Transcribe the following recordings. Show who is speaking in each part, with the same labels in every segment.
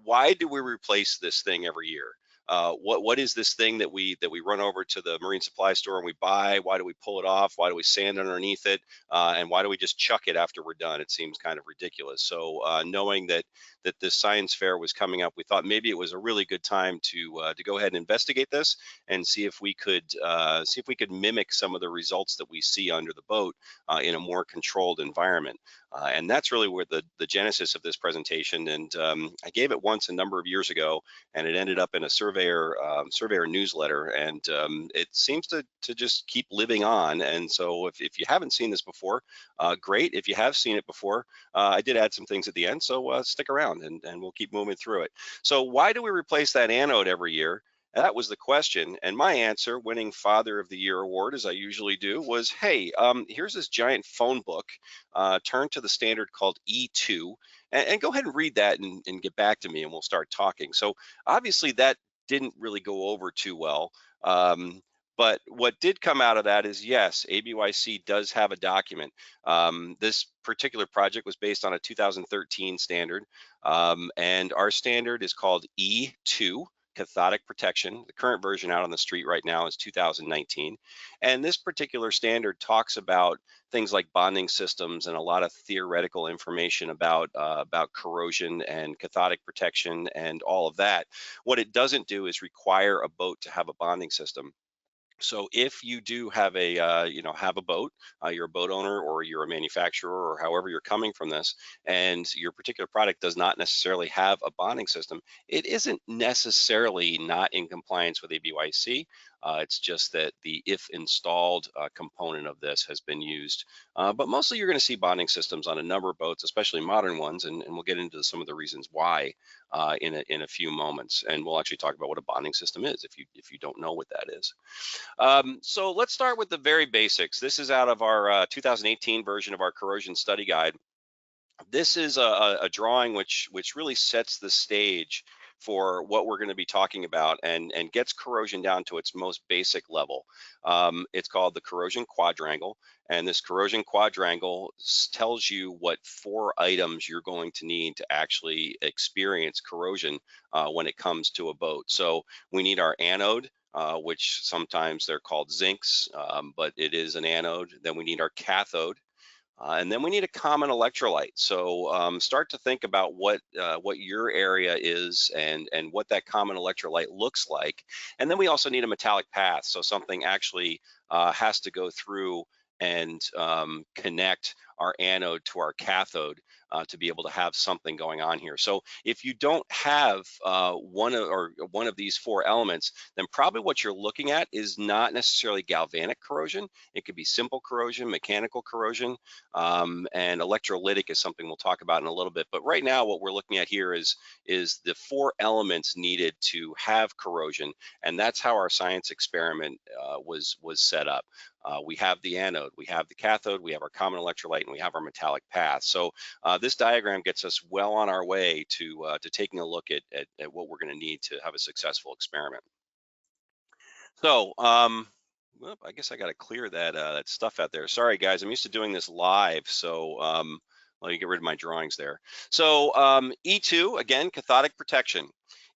Speaker 1: why do we replace this thing every year? What is this thing that we run over to the marine supply store and we buy? Why do we pull it off? Why do we sand underneath it? And why do we just chuck it after we're done? It seems kind of ridiculous. So knowing that this science fair was coming up, we thought maybe it was a really good time to go ahead and investigate this and see if we could mimic some of the results that we see under the boat in a more controlled environment. And that's really where the genesis of this presentation. And I gave it once a number of years ago, and it ended up in a surveyor newsletter, and it seems to just keep living on. And so if you haven't seen this before, great. If you have seen it before, I did add some things at the end, so stick around and we'll keep moving through it. So why do we replace that anode every year? That was the question, and my answer, winning Father of the Year award, as I usually do, was, hey, here's this giant phone book. Turn to the standard called E-2, and go ahead and read that and get back to me, and we'll start talking. So obviously that didn't really go over too well. But what did come out of that is, yes, ABYC does have a document. This particular project was based on a 2013 standard, and our standard is called E-2. Cathodic protection. The current version out on the street right now is 2019. And this particular standard talks about things like bonding systems and a lot of theoretical information about corrosion and cathodic protection and all of that. What it doesn't do is require a boat to have a bonding system. So if you do have a have a boat, you're a boat owner or you're a manufacturer or however you're coming from this, and your particular product does not necessarily have a bonding system, it isn't necessarily not in compliance with ABYC. It's just that the if installed component of this has been used. But mostly you're going to see bonding systems on a number of boats, especially modern ones, and we'll get into some of the reasons why in a few moments. And we'll actually talk about what a bonding system is if you don't know what that is. So let's start with the very basics. This is out of our 2018 version of our corrosion study guide. This is a drawing which really sets the stage for what we're going to be talking about and gets corrosion down to its most basic level. It's called the corrosion quadrangle, and this corrosion quadrangle tells you what 4 items you're going to need to actually experience corrosion when it comes to a boat. So we need our anode, which sometimes they're called zincs, but it is an anode. Then we need our cathode. And then we need a common electrolyte. So start to think about what your area is and what that common electrolyte looks like. And then we also need a metallic path. So something actually has to go through and connect our anode to our cathode to be able to have something going on here. So if you don't have one of these 4 elements, then probably what you're looking at is not necessarily galvanic corrosion. It could be simple corrosion, mechanical corrosion, and electrolytic is something we'll talk about in a little bit. But right now what we're looking at here is the 4 elements needed to have corrosion, and that's how our science experiment was set up. We have the anode, we have the cathode, we have our common electrolyte, and we have our metallic path. So this diagram gets us well on our way to taking a look at what we're going to need to have a successful experiment. So well, I guess I got to clear that stuff out there. Sorry guys, I'm used to doing this live, so let me get rid of my drawings there. So E2, again, cathodic protection.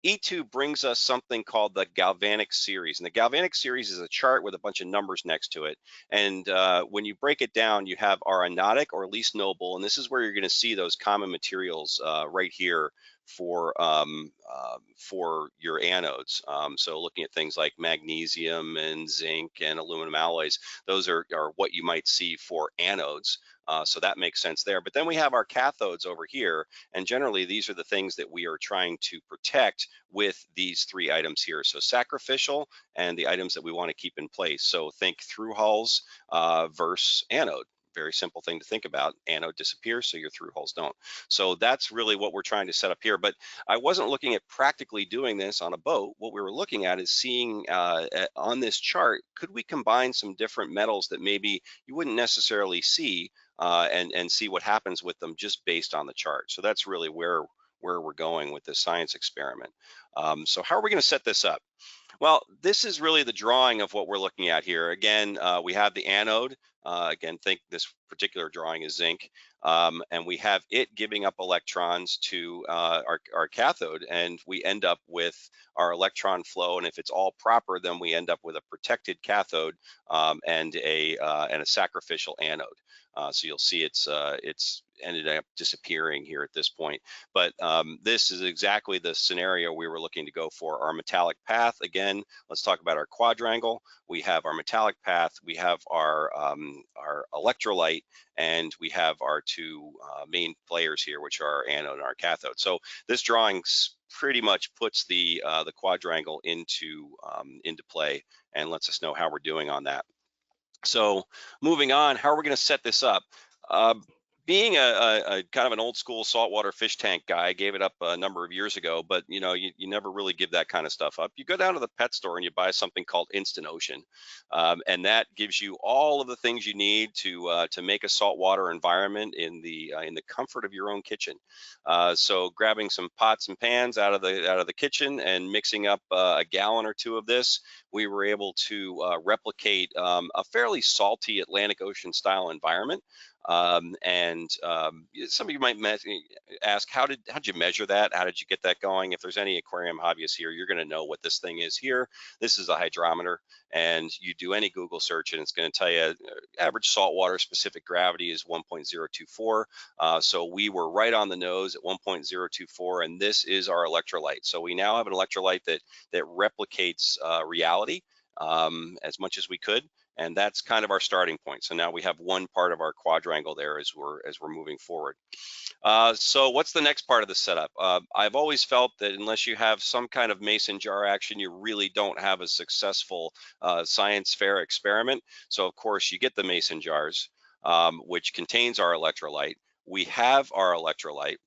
Speaker 1: E2 brings us something called the Galvanic series. And the Galvanic series is a chart with a bunch of numbers next to it. And when you break it down, you have our anodic or least noble. And this is where you're going to see those common materials right here for your anodes. So looking at things like magnesium and zinc and aluminum alloys, those are what you might see for anodes. So that makes sense there. But then we have our cathodes over here, and generally these are the things that we are trying to protect with these 3 items here. So sacrificial and the items that we want to keep in place. So think through hulls versus anode. Very simple thing to think about. Anode disappears, so your through hulls don't. So that's really what we're trying to set up here. But I wasn't looking at practically doing this on a boat. What we were looking at is seeing on this chart, could we combine some different metals that maybe you wouldn't necessarily see and see what happens with them just based on the chart. So that's really where where we're going with this science experiment. So how are we going to set this up? Well, this is really the drawing of what we're looking at here. Again, we have the anode. Again, think this particular drawing is zinc. And we have it giving up electrons to our cathode, and we end up with our electron flow. And if it's all proper, then we end up with a protected cathode and a sacrificial anode. So you'll see it's ended up disappearing here at this point. But this is exactly the scenario we were looking to go for. Our metallic path, again, let's talk about our quadrangle. We have our metallic path, we have our electrolyte, and we have our two main players here, which are our anode and our cathode. So this drawing pretty much puts the quadrangle into play and lets us know how we're doing on that. So moving on, how are we going to set this up? Being a kind of an old school saltwater fish tank guy, I gave it up a number of years ago, but you know, you never really give that kind of stuff up. You go down to the pet store and you buy something called Instant Ocean, and that gives you all of the things you need to make a saltwater environment in the comfort of your own kitchen. So grabbing some pots and pans out of the kitchen and mixing up a gallon or two of this, we were able to replicate a fairly salty Atlantic Ocean style environment. Some of you might ask, how'd you measure that? How did you get that going? If there's any aquarium hobbyists here, you're going to know what this thing is here. This is a hydrometer, and you do any Google search and it's going to tell you average saltwater specific gravity is 1.024. So we were right on the nose at 1.024, and this is our electrolyte. So we now have an electrolyte that replicates reality as much as we could. And that's kind of our starting point. So now we have one part of our quadrangle there as we're moving forward. So what's the next part of the setup? I've always felt that unless you have some kind of mason jar action, you really don't have a successful science fair experiment. So of course you get the mason jars, which contains our electrolyte. We have our electrolyte.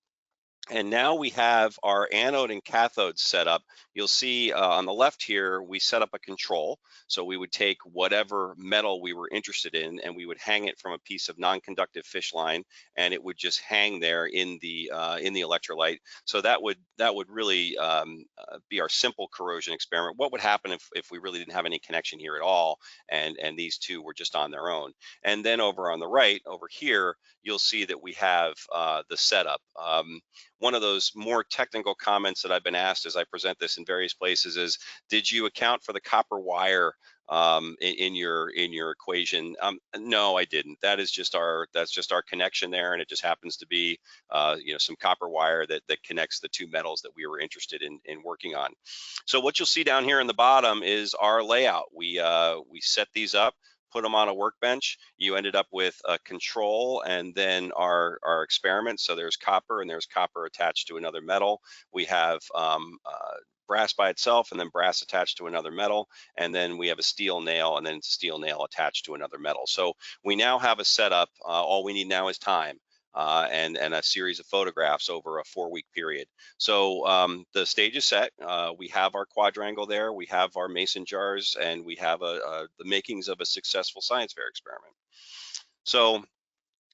Speaker 1: And now we have our anode and cathode set up. You'll see on the left here, we set up a control. So we would take whatever metal we were interested in, and we would hang it from a piece of non-conductive fish line, and it would just hang there in the electrolyte. So that would really be our simple corrosion experiment. What would happen if we really didn't have any connection here at all, and these two were just on their own? And then over on the right, over here, you'll see that we have the setup. One of those more technical comments that I've been asked as I present this in various places is, did you account for the copper wire in your equation? No, I didn't. That's just our connection there, and it just happens to be some copper wire that connects the two metals that we were interested in working on. So what you'll see down here in the bottom is our layout. We set these up, put them on a workbench. You ended up with a control and then our experiment. So there's copper, and there's copper attached to another metal. We have brass by itself, and then brass attached to another metal, and then we have a steel nail, and then steel nail attached to another metal. So we now have a setup. All we need now is time. And a series of photographs over a 4-week period. So the stage is set. We have our quadrangle there, we have our mason jars, and we have the makings of a successful science fair experiment. So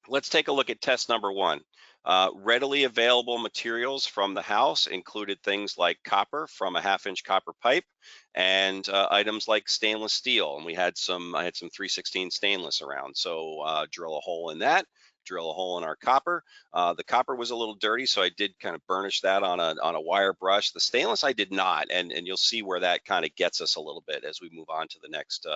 Speaker 1: let's take a look at test number 1. Readily available materials from the house included things like copper from a 1/2-inch copper pipe, and items like stainless steel. And I had some 316 stainless around. So drill a hole in that. Drill a hole in our copper. The copper was a little dirty, so I did kind of burnish that on a wire brush. The stainless I did not, and you'll see where that kind of gets us a little bit as we move on to the next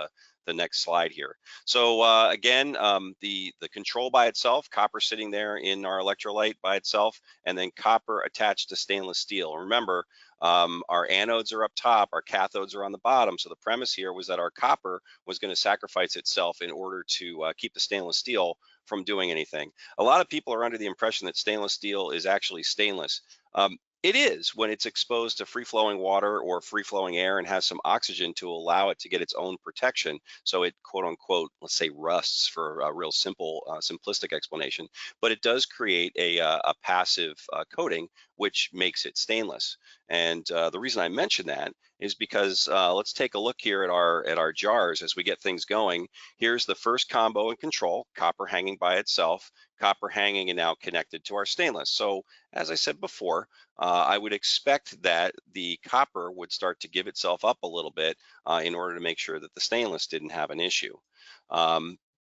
Speaker 1: slide here. So again, the control by itself, copper sitting there in our electrolyte by itself, and then copper attached to stainless steel. Remember, our anodes are up top, our cathodes are on the bottom. So the premise here was that our copper was going to sacrifice itself in order to keep the stainless steel from doing anything. A lot of people are under the impression that stainless steel is actually stainless. It is when it's exposed to free-flowing water or free-flowing air and has some oxygen to allow it to get its own protection. So it, quote unquote, let's say rusts for a real simple, simplistic explanation. But it does create a passive coating, which makes it stainless. And the reason I mention that is because let's take a look here at our jars as we get things going. Here's the first combo and control, copper hanging by itself, copper hanging and now connected to our stainless. So as I said before, I would expect that the copper would start to give itself up a little bit in order to make sure that the stainless didn't have an issue.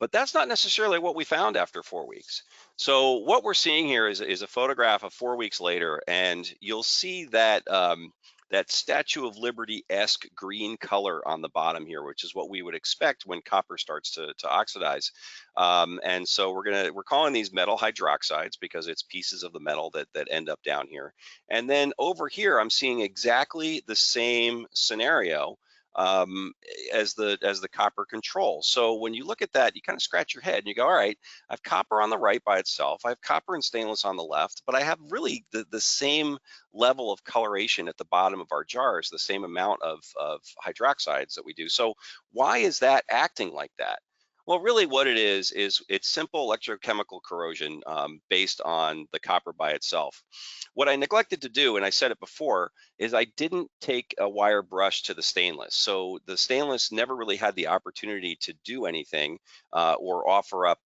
Speaker 1: But that's not necessarily what we found after 4 weeks. So what we're seeing here is a photograph of 4 weeks later, and you'll see that that Statue of Liberty-esque green color on the bottom here, which is what we would expect when copper starts to oxidize. And so we're calling these metal hydroxides because it's pieces of the metal that end up down here. And then over here, I'm seeing exactly the same scenario as the copper control. So when you look at that, you kind of scratch your head and you go, all right, I have copper on the right by itself, I have copper and stainless on the left, but I have really the same level of coloration at the bottom of our jars, the same amount of hydroxides that we do. So why is that acting like that? Well, really what it is it's simple electrochemical corrosion based on the copper by itself. What I neglected to do, and I said it before, is I didn't take a wire brush to the stainless. So the stainless never really had the opportunity to do anything or offer up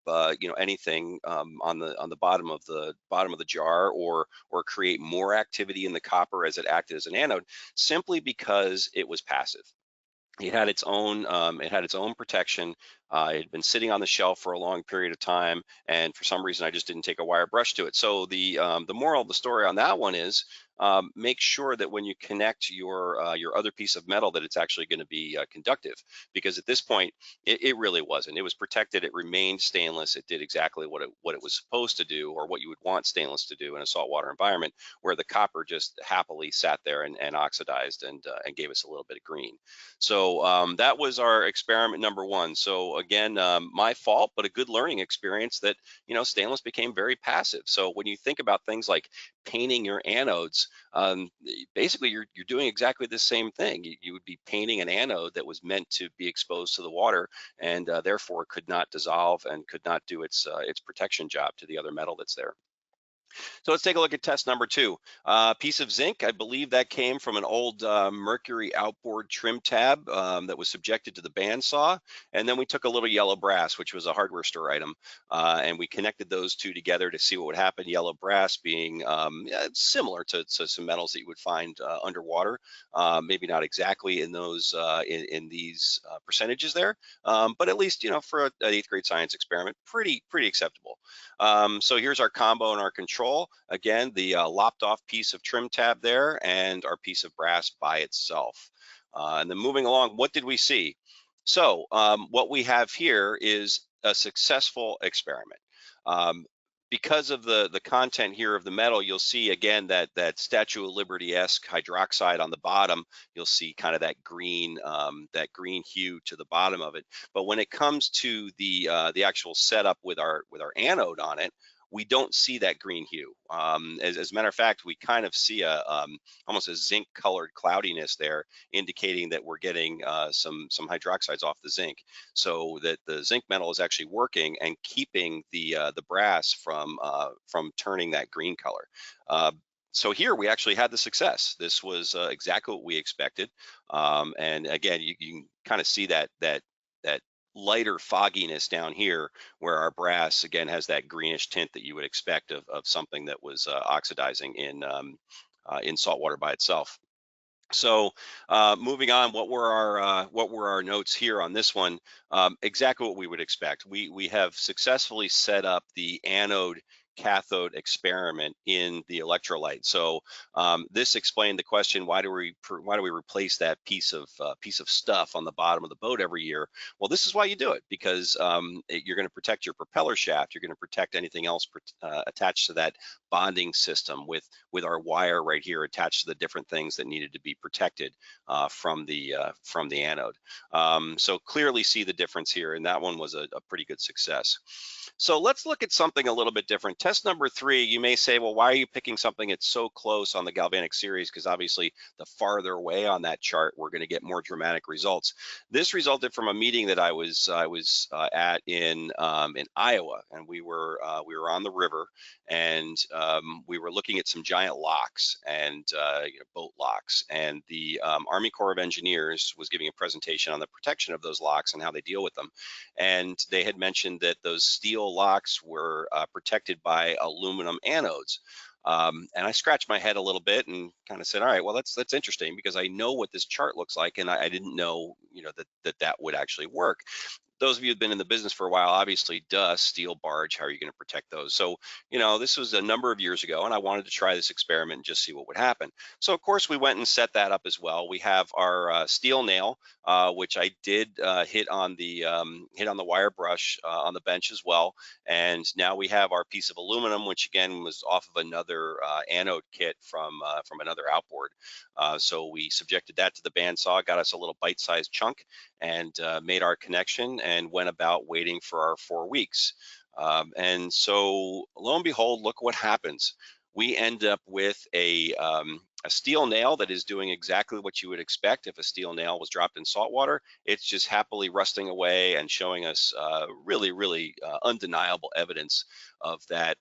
Speaker 1: anything on the bottom of the jar or create more activity in the copper as it acted as an anode, simply because it was passive. It had its own protection. It had been sitting on the shelf for a long period of time, and for some reason I just didn't take a wire brush to it. So the moral of the story on that one is make sure that when you connect your other piece of metal that it's actually going to be conductive, because at this point it really wasn't. It was protected. It remained stainless. It did exactly what it was supposed to do, or what you would want stainless to do in a saltwater environment, where the copper just happily sat there and oxidized and gave us a little bit of green. So that was our experiment number one. So again, my fault, but a good learning experience that, stainless became very passive. So when you think about things like painting your anodes, basically you're doing exactly the same thing. You would be painting an anode that was meant to be exposed to the water, and therefore could not dissolve and could not do its protection job to the other metal that's there. So let's take a look at test number two. Piece of zinc, I believe that came from an old Mercury outboard trim tab that was subjected to the bandsaw. And then we took a little yellow brass, which was a hardware store item, and we connected those two together to see what would happen. Yellow brass being similar to some metals that you would find underwater, maybe not exactly in those in these percentages there, but at least for an 8th grade science experiment, pretty acceptable. So here's our combo and our control. Again, the lopped off piece of trim tab there and our piece of brass by itself. And then moving along, what did we see? So what we have here is a successful experiment. Because of the content here of the metal, you'll see again that Statue of Liberty-esque hydroxide on the bottom. You'll see kind of that green hue to the bottom of it. But when it comes to the actual setup with our anode on it, we don't see that green hue. As a matter of fact, we kind of see almost a zinc colored cloudiness there, indicating that we're getting some hydroxides off the zinc, so that the zinc metal is actually working and keeping the brass from turning that green color. So here we actually had the success. This was exactly what we expected. And again, you can kind of see that lighter fogginess down here, where our brass again has that greenish tint that you would expect of something that was oxidizing in salt water by itself. So moving on, what were our notes here on this one? Exactly what we would expect. We have successfully set up the anode cathode experiment in the electrolyte. So this explained the question: why do we replace that piece of stuff on the bottom of the boat every year? Well, this is why you do it, because you're going to protect your propeller shaft. You're going to protect anything else attached to that bonding system with our wire right here attached to the different things that needed to be protected from the anode. So clearly see the difference here, and that one was a pretty good success. So let's look at something a little bit different. Test number 3, you may say, well, why are you picking something that's so close on the galvanic series? Because obviously the farther away on that chart, we're going to get more dramatic results. This resulted from a meeting that I was at in Iowa, and we were on the river, and we were looking at some giant locks and boat locks, and the Army Corps of Engineers was giving a presentation on the protection of those locks and how they deal with them. And they had mentioned that those steel locks were protected by aluminum anodes. And I scratched my head a little bit and kind of said, all right, well, that's interesting, because I know what this chart looks like, and I didn't know, that would actually work. Those of you who've been in the business for a while, obviously, steel barge, how are you going to protect those? So, this was a number of years ago, and I wanted to try this experiment and just see what would happen. So, of course, we went and set that up as well. We have our steel nail, which I did hit on the wire brush on the bench as well. And now we have our piece of aluminum, which again was off of another anode kit from another outboard. So we subjected that to the bandsaw, got us a little bite-sized chunk, and made our connection and went about waiting for our 4 weeks. And so lo and behold, look what happens. We end up with a steel nail that is doing exactly what you would expect if a steel nail was dropped in salt water. It's just happily rusting away and showing us really undeniable evidence of that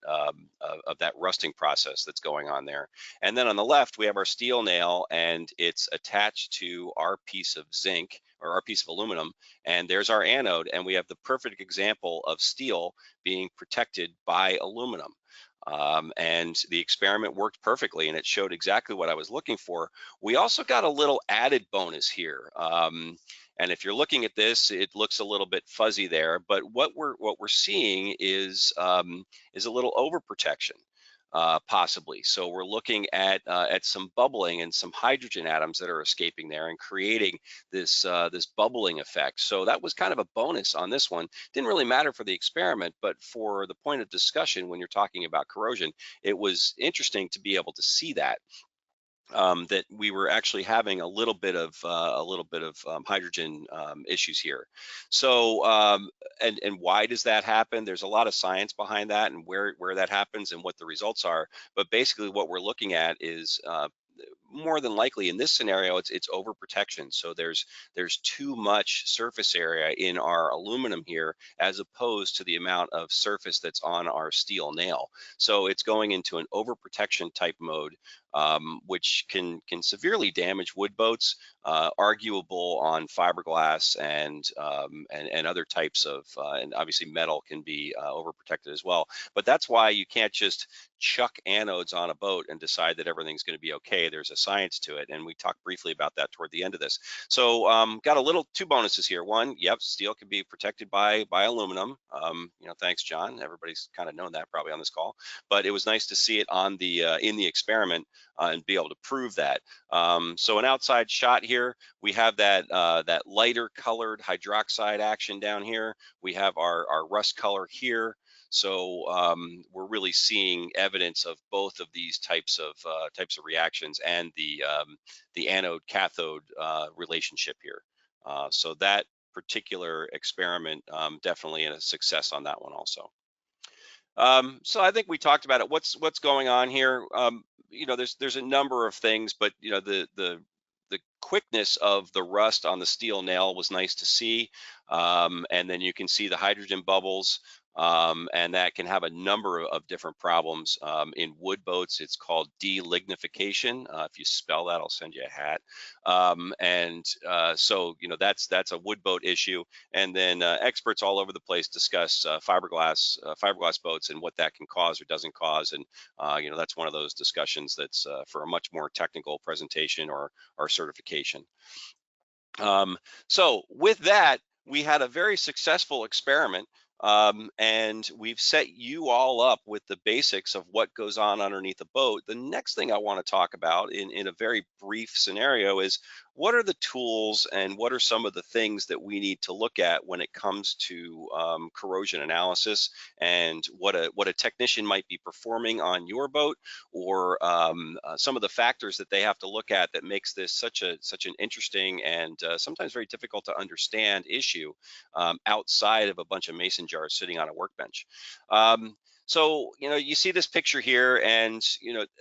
Speaker 1: rusting process that's going on there. And then on the left, we have our steel nail, and it's attached to our piece of zinc, or our piece of aluminum, and there's our anode, and we have the perfect example of steel being protected by aluminum. And the experiment worked perfectly, and it showed exactly what I was looking for. We also got a little added bonus here. And if you're looking at this, it looks a little bit fuzzy there, but what we're seeing is a little overprotection. Possibly. So we're looking at some bubbling and some hydrogen atoms that are escaping there and creating this bubbling effect. So that was kind of a bonus on this one. Didn't really matter for the experiment, but for the point of discussion when you're talking about corrosion, it was interesting to be able to see that. That we were actually having a little bit of hydrogen issues here. So and why does that happen? There's a lot of science behind that, and where that happens and what the results are. But basically, what we're looking at is more than likely in this scenario, it's overprotection. So there's too much surface area in our aluminum here, as opposed to the amount of surface that's on our steel nail. So it's going into an overprotection type mode, which can severely damage wood boats, arguable on fiberglass and other types of, and obviously metal can be overprotected as well. But that's why you can't just chuck anodes on a boat and decide that everything's going to be okay. There's a science to it, and we talked briefly about that toward the end of this. So got a little two bonuses here. One, yep, steel can be protected by aluminum. Thanks, John. Everybody's kind of known that probably on this call, but it was nice to see it on the in the experiment and be able to prove that. So an outside shot here, we have that lighter colored hydroxide action down here. We have our rust color here. So we're really seeing evidence of both of these types of reactions and the anode cathode relationship here. So that particular experiment definitely a success on that one also. So I think we talked about it. What's going on here? There's a number of things, but the quickness of the rust on the steel nail was nice to see, and then you can see the hydrogen bubbles. And that can have a number of different problems. In wood boats, it's called delignification. If you spell that, I'll send you a hat. So that's a wood boat issue. And then experts all over the place discuss fiberglass boats and what that can cause or doesn't cause. And that's one of those discussions that's for a much more technical presentation or certification. So with that, we had a very successful experiment. And we've set you all up with the basics of what goes on underneath a boat. The next thing I want to talk about in a very brief scenario is what are the tools and what are some of the things that we need to look at when it comes to corrosion analysis, and what a technician might be performing on your boat, or some of the factors that they have to look at that makes this such an interesting and sometimes very difficult to understand issue outside of a bunch of mason jars sitting on a workbench. So, you see this picture here, and,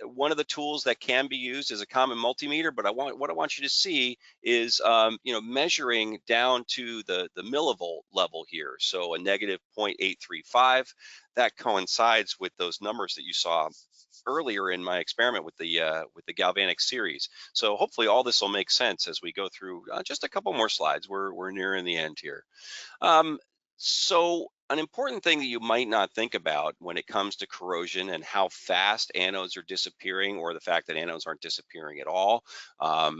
Speaker 1: one of the tools that can be used is a common multimeter, but what I want you to see is, measuring down to the millivolt level here. So a negative 0.835, that coincides with those numbers that you saw earlier in my experiment with the galvanic series. So hopefully all this will make sense as we go through just a couple more slides. We're nearing the end here. Um, so an important thing that you might not think about when it comes to corrosion and how fast anodes are disappearing, or the fact that anodes aren't disappearing at all,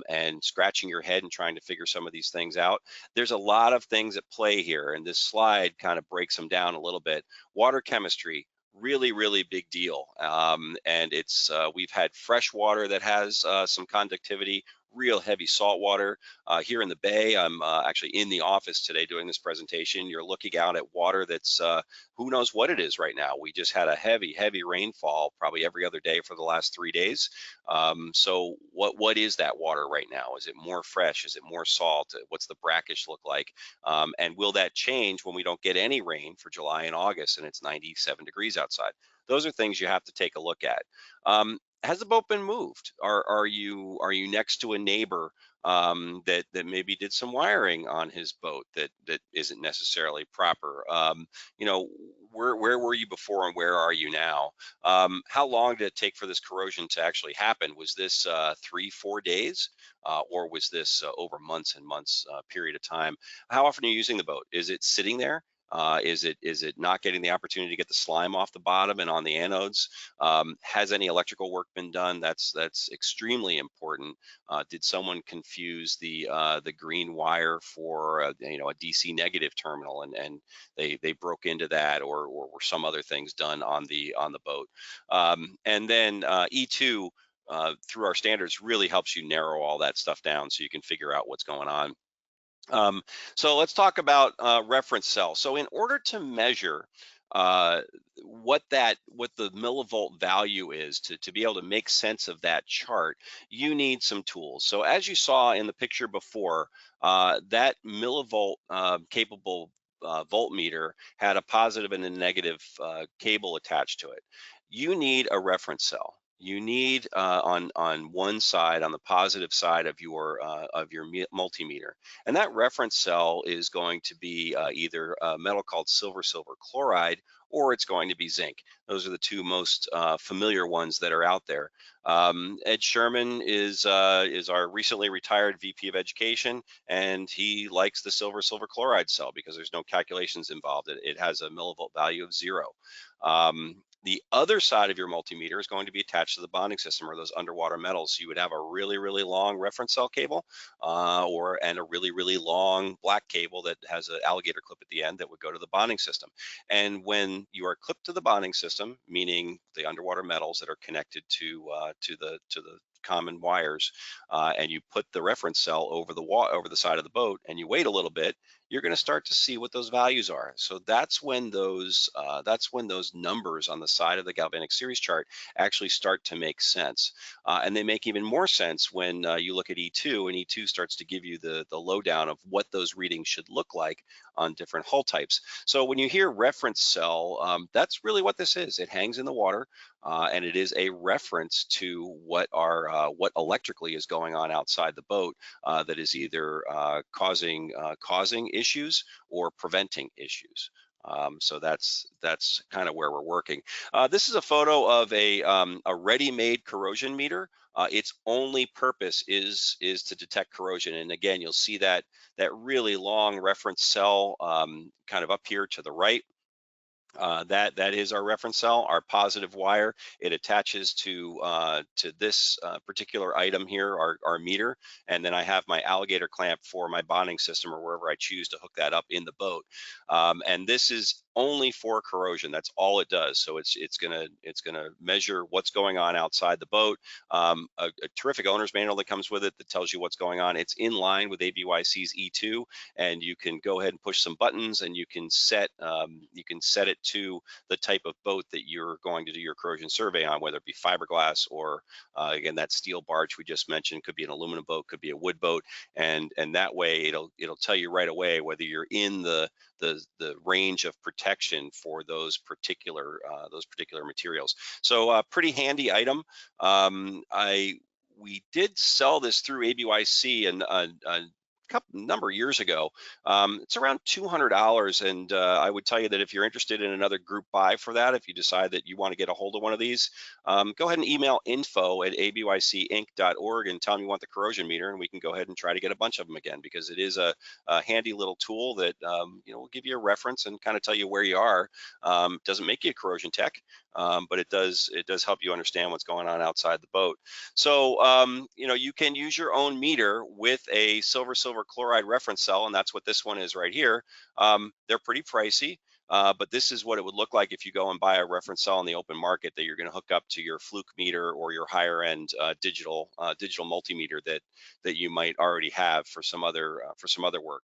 Speaker 1: and scratching your head and trying to figure some of these things out. There's a lot of things at play here, and this slide kind of breaks them down a little bit. Water chemistry, really, really big deal. And it's we've had fresh water that has some conductivity, real heavy salt water. Here in the Bay, I'm actually in the office today doing this presentation. You're looking out at water that's who knows what it is right now. We just had a heavy, heavy rainfall probably every other day for the last 3 days. So what is that water right now? Is it more fresh? Is it more salt? What's the brackish look like? And will that change when we don't get any rain for July and August and it's 97 degrees outside? Those are things you have to take a look at. Has the boat been moved? Are you next to a neighbor that maybe did some wiring on his boat that isn't necessarily proper? Where were you before and where are you now? How long did it take for this corrosion to actually happen? Was this 3-4 days, or was this over months and months period of time? How often are you using the boat? Is it sitting there? Is it not getting the opportunity to get the slime off the bottom and on the anodes? Has any electrical work been done? That's extremely important. Did someone confuse the green wire for a DC negative terminal, and they broke into that, or were some other things done on the boat? And then E2 through our standards really helps you narrow all that stuff down so you can figure out what's going on. So let's talk about reference cell. So in order to measure uh, what the millivolt value is, to be able to make sense of that chart, you need some tools. So as you saw in the picture before, that millivolt capable voltmeter had a positive and a negative cable attached to it. You need a reference cell. You need on one side, on the positive side of your multimeter, and that reference cell is going to be either a metal called silver chloride, or it's going to be zinc. Those are the two most familiar ones that are out there. Ed Sherman is our recently retired VP of Education, and he likes the silver chloride cell because there's no calculations involved. It has a millivolt value of 0. The other side of your multimeter is going to be attached to the bonding system, or those underwater metals. So you would have a really, really long reference cell cable, and a really, really long black cable that has an alligator clip at the end that would go to the bonding system. And when you are clipped to the bonding system, meaning the underwater metals that are connected to the common wires, and you put the reference cell over the side of the boat, and you wait a little bit, you're going to start to see what those values are. So that's when those numbers on the side of the galvanic series chart actually start to make sense, and they make even more sense when you look at E2, and E2 starts to give you the lowdown of what those readings should look like on different hull types. So when you hear reference cell, that's really what this is. It hangs in the water, and it is a reference to what electrically is going on outside the boat, that is either causing issues or preventing issues. So that's kind of where we're working. This is a photo of a ready-made corrosion meter. Its only purpose is to detect corrosion, and again, you'll see that really long reference cell kind of up here to the right. That is our reference cell, our positive wire. It attaches to this particular item here, our meter, and then I have my alligator clamp for my bonding system or wherever I choose to hook that up in the boat. And this is only for corrosion. That's all it does. So it's gonna measure what's going on outside the boat. A terrific owner's manual that comes with it that tells you what's going on. It's in line with ABYC's E2, and you can go ahead and push some buttons, and you can set it to the type of boat that you're going to do your corrosion survey on, whether it be fiberglass or again, that steel barge we just mentioned. Could be an aluminum boat, could be a wood boat, and that way it'll tell you right away whether you're in the range of protection for those particular materials. So pretty handy item. We did sell this through ABYC and number of years ago. It's around $200, and I would tell you that if you're interested in another group buy for that, if you decide that you want to get a hold of one of these, go ahead and email info@abycinc.org and tell them you want the corrosion meter, and we can go ahead and try to get a bunch of them again, because it is a handy little tool that will give you a reference and kind of tell you where you are. Doesn't make you a corrosion tech, but it does help you understand what's going on outside the boat. So you can use your own meter with a silver chloride reference cell, and that's what this one is right here. They're pretty pricey, but this is what it would look like if you go and buy a reference cell in the open market that you're going to hook up to your fluke meter or your higher end digital multimeter that you might already have for some other work.